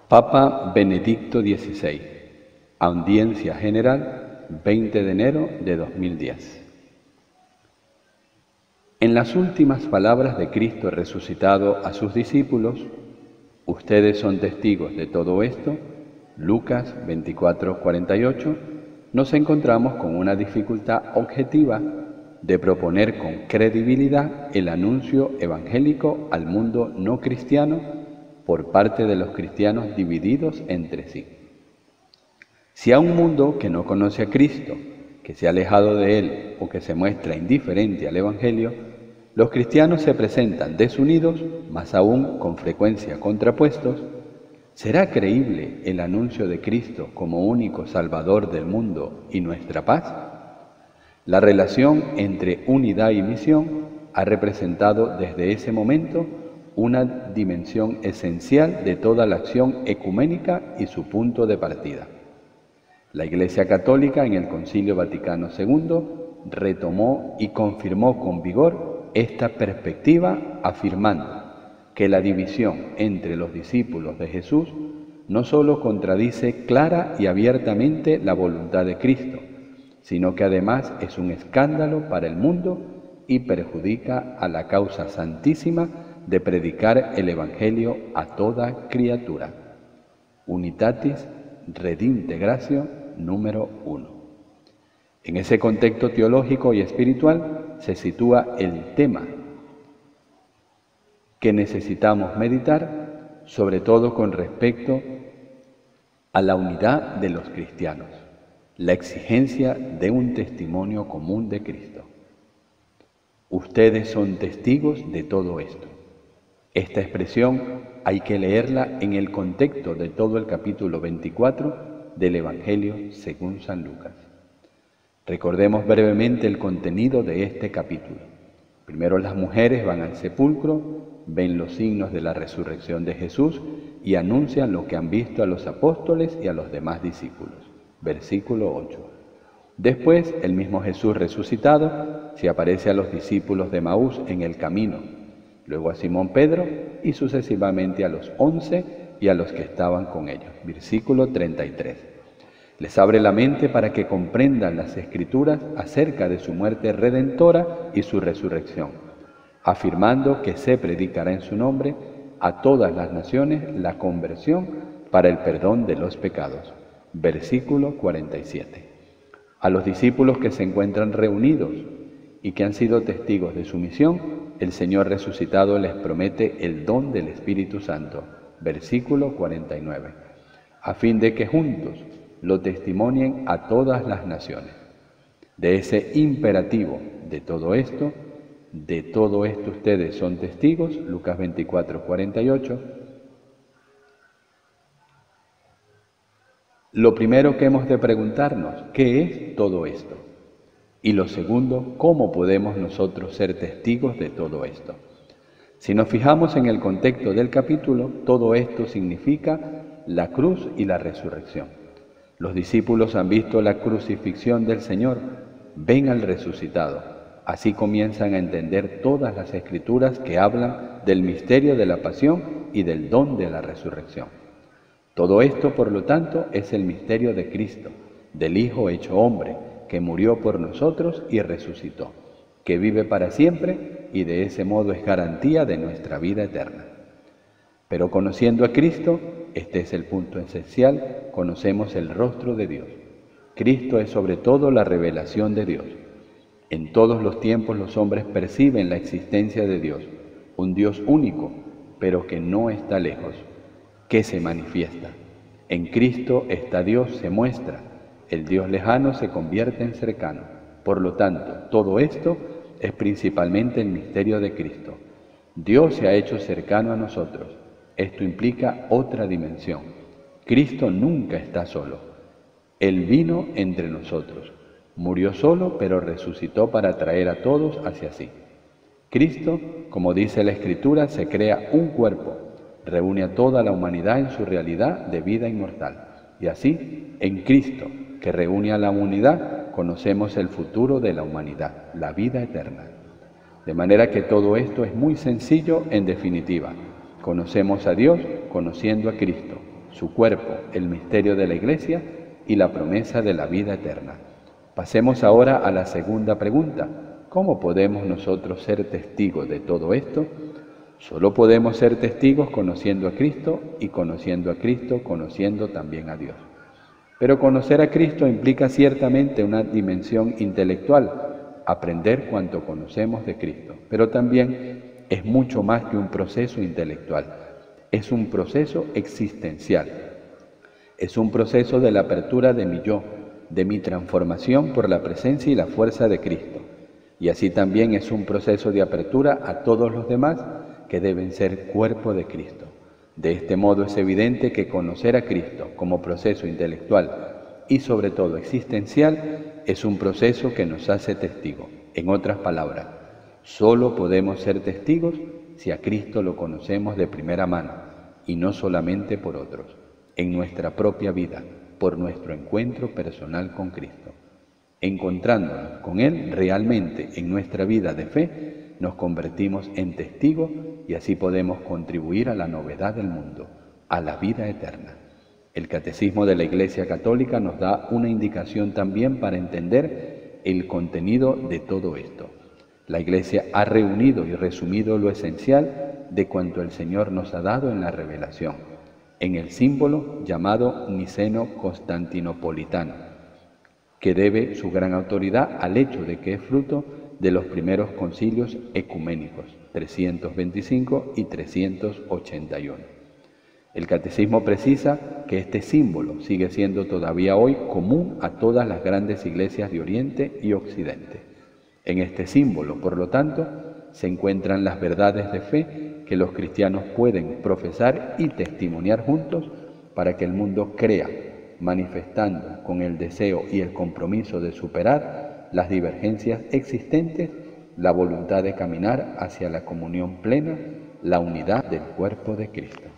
Papa Benedicto XVI, Audiencia General, 20 de enero de 2010. En las últimas palabras de Cristo resucitado a sus discípulos, ustedes son testigos de todo esto, Lucas 24:48, nos encontramos con una dificultad objetiva de proponer con credibilidad el anuncio evangélico al mundo no cristiano por parte de los cristianos divididos entre sí. Si a un mundo que no conoce a Cristo, que se ha alejado de Él o que se muestra indiferente al Evangelio, los cristianos se presentan desunidos, más aún con frecuencia contrapuestos, ¿será creíble el anuncio de Cristo como único Salvador del mundo y nuestra paz? La relación entre unidad y misión ha representado desde ese momento una dimensión esencial de toda la acción ecuménica y su punto de partida. La Iglesia Católica en el Concilio Vaticano II retomó y confirmó con vigor esta perspectiva, afirmando que la división entre los discípulos de Jesús no solo contradice clara y abiertamente la voluntad de Cristo, sino que además es un escándalo para el mundo y perjudica a la causa santísima de predicar el Evangelio a toda criatura. Unitatis Redintegratio número 1. En ese contexto teológico y espiritual se sitúa el tema que necesitamos meditar, sobre todo con respecto a la unidad de los cristianos, la exigencia de un testimonio común de Cristo. Ustedes son testigos de todo esto. Esta expresión hay que leerla en el contexto de todo el capítulo 24 del Evangelio según San Lucas. Recordemos brevemente el contenido de este capítulo. Primero las mujeres van al sepulcro, ven los signos de la resurrección de Jesús y anuncian lo que han visto a los apóstoles y a los demás discípulos. Versículo 8. Después, el mismo Jesús resucitado se aparece a los discípulos de Maús en el camino, luego a Simón Pedro y sucesivamente a los 11 y a los que estaban con ellos. Versículo 33. Les abre la mente para que comprendan las Escrituras acerca de su muerte redentora y su resurrección, afirmando que se predicará en su nombre a todas las naciones la conversión para el perdón de los pecados. Versículo 47. A los discípulos que se encuentran reunidos y que han sido testigos de su misión, el Señor resucitado les promete el don del Espíritu Santo. Versículo 49. A fin de que juntos lo testimonien a todas las naciones. De ese imperativo, de todo esto ustedes son testigos, Lucas 24:48. Lo primero que hemos de preguntarnos, ¿qué es todo esto? Y lo segundo, ¿cómo podemos nosotros ser testigos de todo esto? Si nos fijamos en el contexto del capítulo, todo esto significa la cruz y la resurrección. Los discípulos han visto la crucifixión del Señor, ven al resucitado. Así comienzan a entender todas las Escrituras que hablan del misterio de la pasión y del don de la resurrección. Todo esto, por lo tanto, es el misterio de Cristo, del Hijo hecho hombre, que murió por nosotros y resucitó, que vive para siempre y de ese modo es garantía de nuestra vida eterna. Pero conociendo a Cristo, este es el punto esencial, conocemos el rostro de Dios. Cristo es sobre todo la revelación de Dios. En todos los tiempos los hombres perciben la existencia de Dios, un Dios único, pero que no está lejos, que se manifiesta. En Cristo está Dios, se muestra. El Dios lejano se convierte en cercano. Por lo tanto, todo esto es principalmente el misterio de Cristo. Dios se ha hecho cercano a nosotros. Esto implica otra dimensión. Cristo nunca está solo. Él vino entre nosotros. Murió solo, pero resucitó para traer a todos hacia sí. Cristo, como dice la Escritura, se crea un cuerpo, reúne a toda la humanidad en su realidad de vida inmortal. Y así, en Cristo, que reúne a la humanidad, conocemos el futuro de la humanidad, la vida eterna. De manera que todo esto es muy sencillo en definitiva. Conocemos a Dios conociendo a Cristo. su cuerpo, el misterio de la Iglesia y la promesa de la vida eterna. Pasemos ahora a la segunda pregunta. ¿Cómo podemos nosotros ser testigos de todo esto? Solo podemos ser testigos conociendo a Cristo y conociendo a Cristo, conociendo también a Dios. Pero conocer a Cristo implica ciertamente una dimensión intelectual, aprender cuanto conocemos de Cristo, pero también es mucho más que un proceso intelectual, es un proceso existencial, es un proceso de la apertura de mi yo, de mi transformación por la presencia y la fuerza de Cristo, y así también es un proceso de apertura a todos los demás que deben ser cuerpo de Cristo. De este modo es evidente que conocer a Cristo como proceso intelectual y sobre todo existencial es un proceso que nos hace testigos. En otras palabras, solo podemos ser testigos si a Cristo lo conocemos de primera mano y no solamente por otros, en nuestra propia vida, por nuestro encuentro personal con Cristo. Encontrándonos con Él realmente en nuestra vida de fe, nos convertimos en testigos y así podemos contribuir a la novedad del mundo, a la vida eterna. El Catecismo de la Iglesia Católica nos da una indicación también para entender el contenido de todo esto. La Iglesia ha reunido y resumido lo esencial de cuanto el Señor nos ha dado en la revelación, en el símbolo llamado niceno-constantinopolitano, que debe su gran autoridad al hecho de que es fruto de los primeros concilios ecuménicos, 325 y 381. El Catecismo precisa que este símbolo sigue siendo todavía hoy común a todas las grandes iglesias de Oriente y Occidente. En este símbolo, por lo tanto, se encuentran las verdades de fe que los cristianos pueden profesar y testimoniar juntos para que el mundo crea, manifestando con el deseo y el compromiso de superar las divergencias existentes, la voluntad de caminar hacia la comunión plena, la unidad del cuerpo de Cristo.